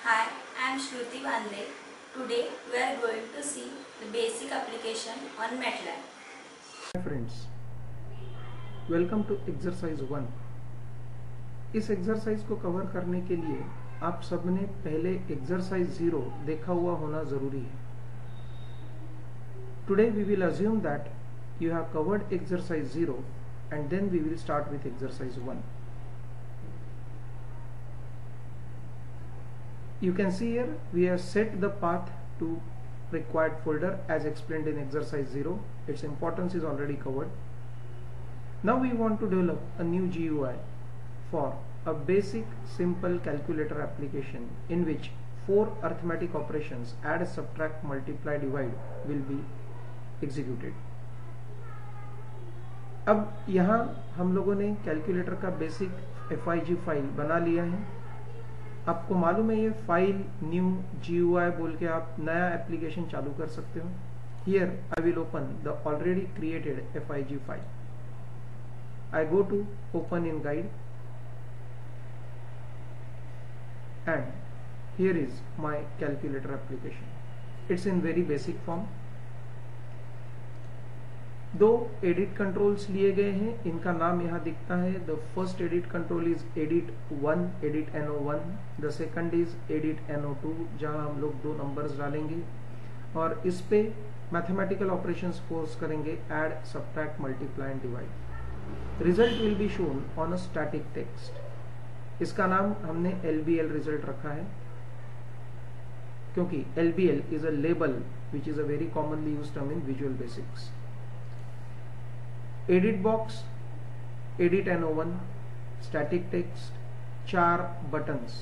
Hi, I am Shruti Vande. Today we are going to see the basic application on MATLAB. Hi friends, welcome to exercise 1. इस exercise को cover करने के लिए आप सबने पहले एक्सरसाइज 0 देखा हुआ होना जरूरी है. Today we will assume that you have covered exercise 0 and then we will start with exercise 1. You can see here we have set the path to required folder as explained in exercise 0. Its importance is already covered. Now we want to develop a new GUI for a basic simple calculator application in which 4 arithmetic operations add, subtract, multiply, divide will be executed. अब यहाँ हम लोगों ने calculator का basic FIG file बना लिया है. आपको मालूम है ये फाइल न्यू GUI बोल के आप नया एप्लीकेशन चालू कर सकते हो. Here I will open the already created FIG file. I go to open in guide and here is my calculator application. It's in very basic form. दो एडिट कंट्रोल्स लिए गए हैं, इनका नाम यहाँ दिखता है. The first edit control is edit 1, edit NO1. The second is edit NO2, जहाँ हम लोग 2 नंबर्स डालेंगे और इस पे मैथमेटिकल ऑपरेशंस फोर्स करेंगे, add, subtract, multiply and divide. Result will be shown on a static text. इसका नाम हमने LBL रिजल्ट रखा है क्योंकि LBL is a label which is a very commonly used term in visual basics. Edit box, edit NO1, static text, 4 buttons.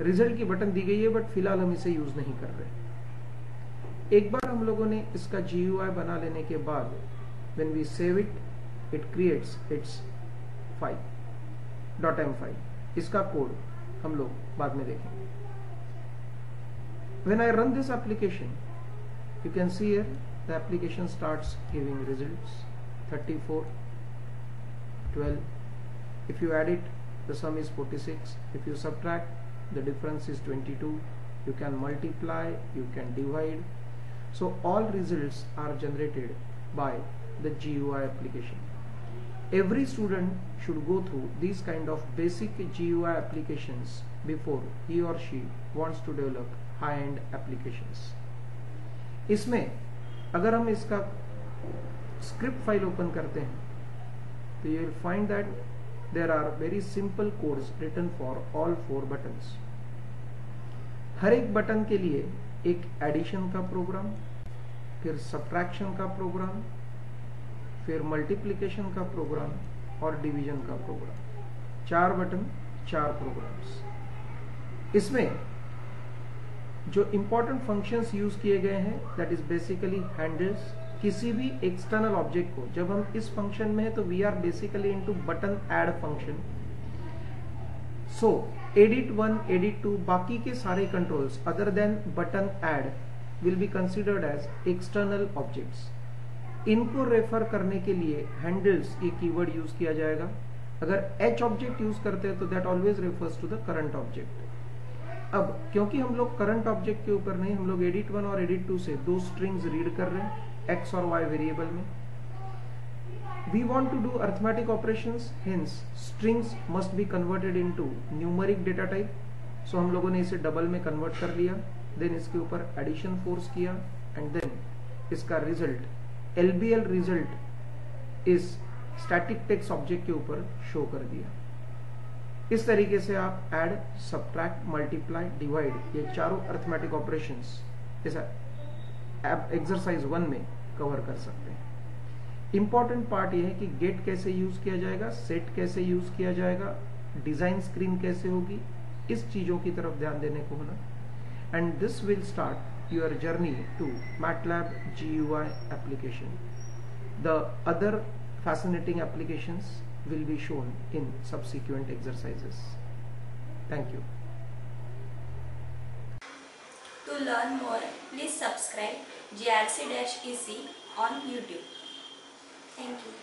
Result की button दी गई है but फिलहाल हम इसे यूज नहीं कर रहे. एक बार हम लोगों ने इसका GUI बना लेने के बाद when we save it, it creates its file .m file. इसका कोड हम लोग बाद में देखेंगे. When I run this application, you can see here the application starts giving results 34, 12. If you add it, the sum is 46. If you subtract, the difference is 22. You can multiply, you can divide. So all results are generated by the GUI application. Every student should go through these kind of basic GUI applications before he or she wants to develop high-end applications. इसमें अगर हम इसका script file open करते हैं तो you will find that there are very simple codes written for all 4 buttons. हर एक button के लिए एक एडिशन का प्रोग्राम, फिर सब्ट्रैक्शन का प्रोग्राम, फिर मल्टीप्लिकेशन का प्रोग्राम और डिवीजन का प्रोग्राम. 4 button, 4 programmes. इसमें जो इंपॉर्टेंट फंक्शंस यूज किए गए हैं दैट इज बेसिकली हैंडल्स. किसी भी एक्सटर्नल ऑब्जेक्ट को जब हम इस फंक्शन में है तो we are basically into button add function. So edit 1, edit 2, बाकी के सारे controls other than button add will be considered as external objects. इनको रेफर करने के लिए हैंडल्स ये कीवर्ड यूज किया जाएगा. अगर H ऑब्जेक्ट यूज करते हैं तो that always refers to the current object. अब क्योंकि हम लोग करंट ऑब्जेक्ट के ऊपर नहीं, हम लोग एडिट 1 और एडिट 2 से 2 स्ट्रिंग्स रीड कर रहे हैं X और Y वेरिएबल में. We want to do arithmetic operations, hence strings must be converted into numeric data type. So हम लोगों ने इसे डबल में कन्वर्ट कर लिया, देन इसके ऊपर एडिशन फोर्स किया एंड देन इसका रिजल्ट LBL रिजल्ट इस स्टैटिक टेक्स्ट ऑब्जेक्ट के ऊपर शो कर दिया. इस तरीके से आप ऐड, सब्ट्रैक्ट, मल्टीप्लाई, डिवाइड ये चारों अरिथमेटिक ऑपरेशंस इस एक्सरसाइज 1 में कवर कर सकते हैं. इंपॉर्टेंट पार्ट ये है कि गेट कैसे यूज किया जाएगा, सेट कैसे यूज किया जाएगा, डिजाइन स्क्रीन कैसे होगी, इस चीजों की तरफ ध्यान देने को होना. And this will start your journey to MATLAB GUI application. The other fascinating applications will be shown in subsequent exercises. Thank you. To learn more, please subscribe GRC-EC on YouTube. Thank you.